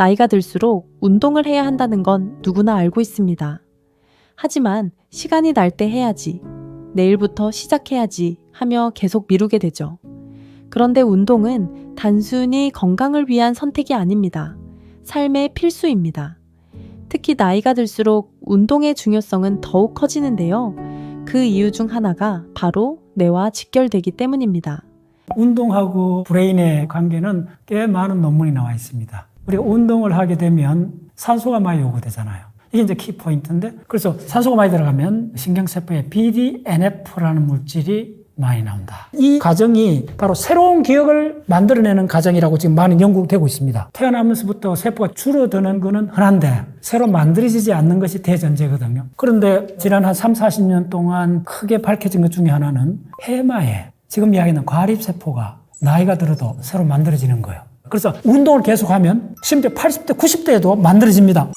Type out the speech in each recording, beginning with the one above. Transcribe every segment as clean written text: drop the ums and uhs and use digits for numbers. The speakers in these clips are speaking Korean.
나이가 들수록 운동을 해야 한다는 건 누구나 알고 있습니다. 하지만 시간이 날 때 해야지, 내일부터 시작해야지 하며 계속 미루게 되죠. 그런데 운동은 단순히 건강을 위한 선택이 아닙니다. 삶의 필수입니다. 특히 나이가 들수록 운동의 중요성은 더욱 커지는데요. 그 이유 중 하나가 바로 뇌와 직결되기 때문입니다. 운동하고 브레인의 관계는 꽤 많은 논문이 나와 있습니다. 우리가 운동을 하게 되면 산소가 많이 요구되잖아요. 이게 이제 키포인트인데, 그래서 산소가 많이 들어가면 신경세포에 BDNF라는 물질이 많이 나온다. 이 과정이 바로 새로운 기억을 만들어내는 과정이라고 지금 많은 연구되고 있습니다. 태어나면서부터 세포가 줄어드는 거는 흔한데 새로 만들어지지 않는 것이 대전제거든요. 그런데 지난 한 3, 40년 동안 크게 밝혀진 것 중에 하나는 해마에 지금 이야기하는 과립세포가 나이가 들어도 새로 만들어지는 거예요. 그래서 운동을 계속하면 심지어 80대, 90대에도 만들어집니다.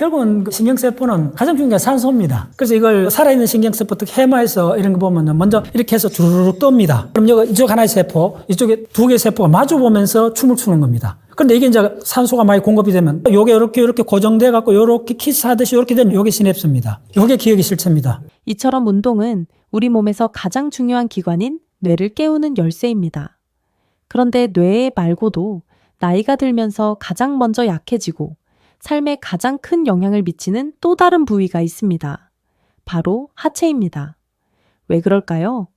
결국은 신경세포는 가장 중요한 게 산소입니다. 그래서 이걸 살아있는 신경세포, 특히 해마에서 이런 거 보면 먼저 이렇게 해서 주르륵 뜹니다. 그럼 여기 이쪽 하나의 세포, 이쪽에 두 개의 세포가 마주 보면서 춤을 추는 겁니다. 그런데 이게 이제 산소가 많이 공급이 되면 요게 이렇게 고정돼 갖고 요렇게 키스하듯이 이렇게 되면 요게 시냅스입니다. 요게 기억의 실체입니다. 이처럼 운동은 우리 몸에서 가장 중요한 기관인 뇌를 깨우는 열쇠입니다. 그런데 뇌 말고도 나이가 들면서 가장 먼저 약해지고 삶에 가장 큰 영향을 미치는 또 다른 부위가 있습니다. 바로 하체입니다. 왜 그럴까요?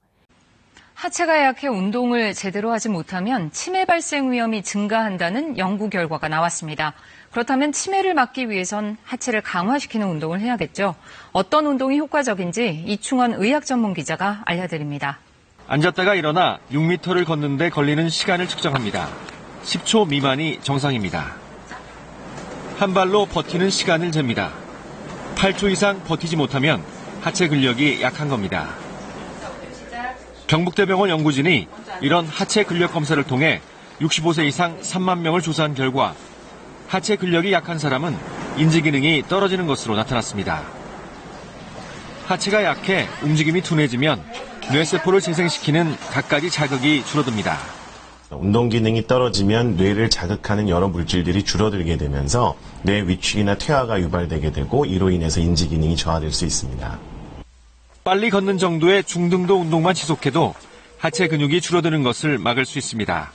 하체가 약해 운동을 제대로 하지 못하면 치매 발생 위험이 증가한다는 연구 결과가 나왔습니다. 그렇다면 치매를 막기 위해선 하체를 강화시키는 운동을 해야겠죠. 어떤 운동이 효과적인지 이충원 의학 전문 기자가 알려드립니다. 앉았다가 일어나 6m를 걷는데 걸리는 시간을 측정합니다. 10초 미만이 정상입니다. 한 발로 버티는 시간을 잽니다. 8초 이상 버티지 못하면 하체 근력이 약한 겁니다. 경북대병원 연구진이 이런 하체 근력 검사를 통해 65세 이상 3만 명을 조사한 결과 하체 근력이 약한 사람은 인지 기능이 떨어지는 것으로 나타났습니다. 하체가 약해 움직임이 둔해지면 뇌세포를 재생시키는 갖가지 자극이 줄어듭니다. 운동 기능이 떨어지면 뇌를 자극하는 여러 물질들이 줄어들게 되면서 뇌 위축이나 퇴화가 유발되게 되고 이로 인해서 인지 기능이 저하될 수 있습니다. 빨리 걷는 정도의 중등도 운동만 지속해도 하체 근육이 줄어드는 것을 막을 수 있습니다.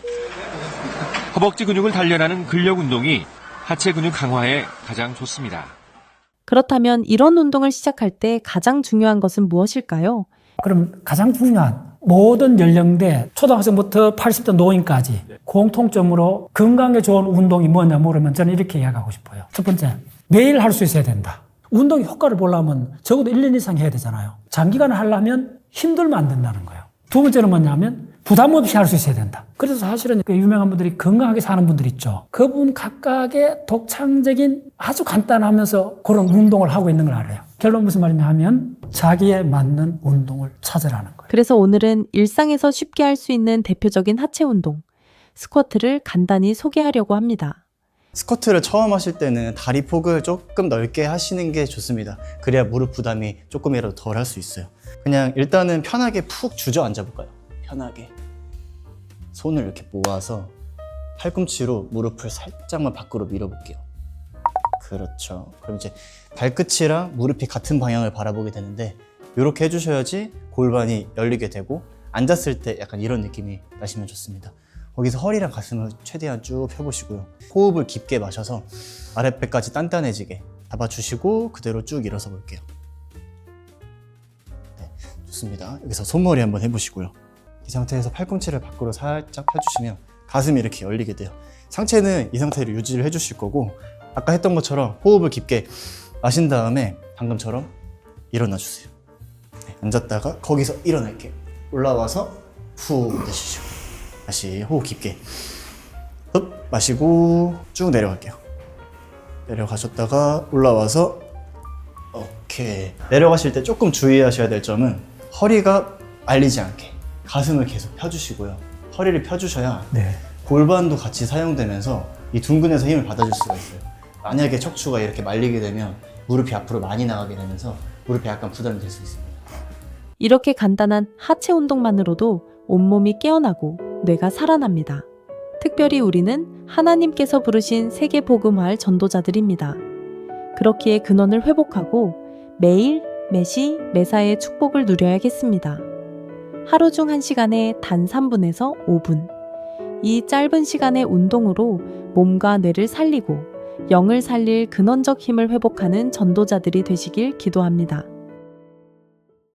허벅지 근육을 단련하는 근력 운동이 하체 근육 강화에 가장 좋습니다. 그렇다면 이런 운동을 시작할 때 가장 중요한 것은 무엇일까요? 그럼 가장 중요한 모든 연령대 초등학생부터 80대 노인까지 공통점으로 건강에 좋은 운동이 뭐냐 물으면 저는 이렇게 이야기하고 싶어요. 첫 번째, 매일 할 수 있어야 된다. 운동 효과를 보려면 적어도 1년 이상 해야 되잖아요. 장기간 하려면 힘들면 안 된다는 거예요. 두 번째는 뭐냐면 부담 없이 할 수 있어야 된다. 그래서 사실은 그 유명한 분들이 건강하게 사는 분들 있죠. 그분 각각의 독창적인 아주 간단하면서 그런 운동을 하고 있는 걸 알아요. 결론 무슨 말이냐 하면 자기에 맞는 운동을 찾으라는 거예요. 그래서 오늘은 일상에서 쉽게 할 수 있는 대표적인 하체 운동, 스쿼트를 간단히 소개하려고 합니다. 스쿼트를 처음 하실 때는 다리 폭을 조금 넓게 하시는 게 좋습니다. 그래야 무릎 부담이 조금이라도 덜 할 수 있어요. 그냥 일단은 편하게 푹 주저앉아 볼까요? 편하게. 손을 이렇게 모아서 팔꿈치로 무릎을 살짝만 밖으로 밀어볼게요. 그렇죠. 그럼 이제 발끝이랑 무릎이 같은 방향을 바라보게 되는데 이렇게 해주셔야지 골반이 열리게 되고 앉았을 때 약간 이런 느낌이 나시면 좋습니다. 거기서 허리랑 가슴을 최대한 쭉 펴보시고요. 호흡을 깊게 마셔서 아랫배까지 단단해지게 잡아주시고 그대로 쭉 일어서 볼게요. 네, 좋습니다. 여기서 손머리 한번 해보시고요. 이 상태에서 팔꿈치를 밖으로 살짝 펴주시면 가슴이 이렇게 열리게 돼요. 상체는 이 상태로 유지를 해주실 거고 아까 했던 것처럼 호흡을 깊게 마신 다음에 방금처럼 일어나 주세요. 네, 앉았다가 거기서 일어날게요. 올라와서 푹 내쉬시고 다시 호흡 깊게 흡 마시고 쭉 내려갈게요. 내려가셨다가 올라와서 오케이. 내려가실 때 조금 주의하셔야 될 점은 허리가 말리지 않게 가슴을 계속 펴주시고요. 허리를 펴주셔야 골반도 같이 사용되면서 이 둥근에서 힘을 받아줄 수가 있어요. 만약에 척추가 이렇게 말리게 되면 무릎이 앞으로 많이 나가게 되면서 무릎에 약간 부담이 될 수 있습니다. 이렇게 간단한 하체 운동만으로도 온몸이 깨어나고 뇌가 살아납니다. 특별히 우리는 하나님께서 부르신 세계 복음화할 전도자들입니다. 그렇기에 근원을 회복하고 매일, 매시, 매사의 축복을 누려야겠습니다. 하루 중 1시간에 단 3분에서 5분. 이 짧은 시간의 운동으로 몸과 뇌를 살리고 영을 살릴 근원적 힘을 회복하는 전도자들이 되시길 기도합니다.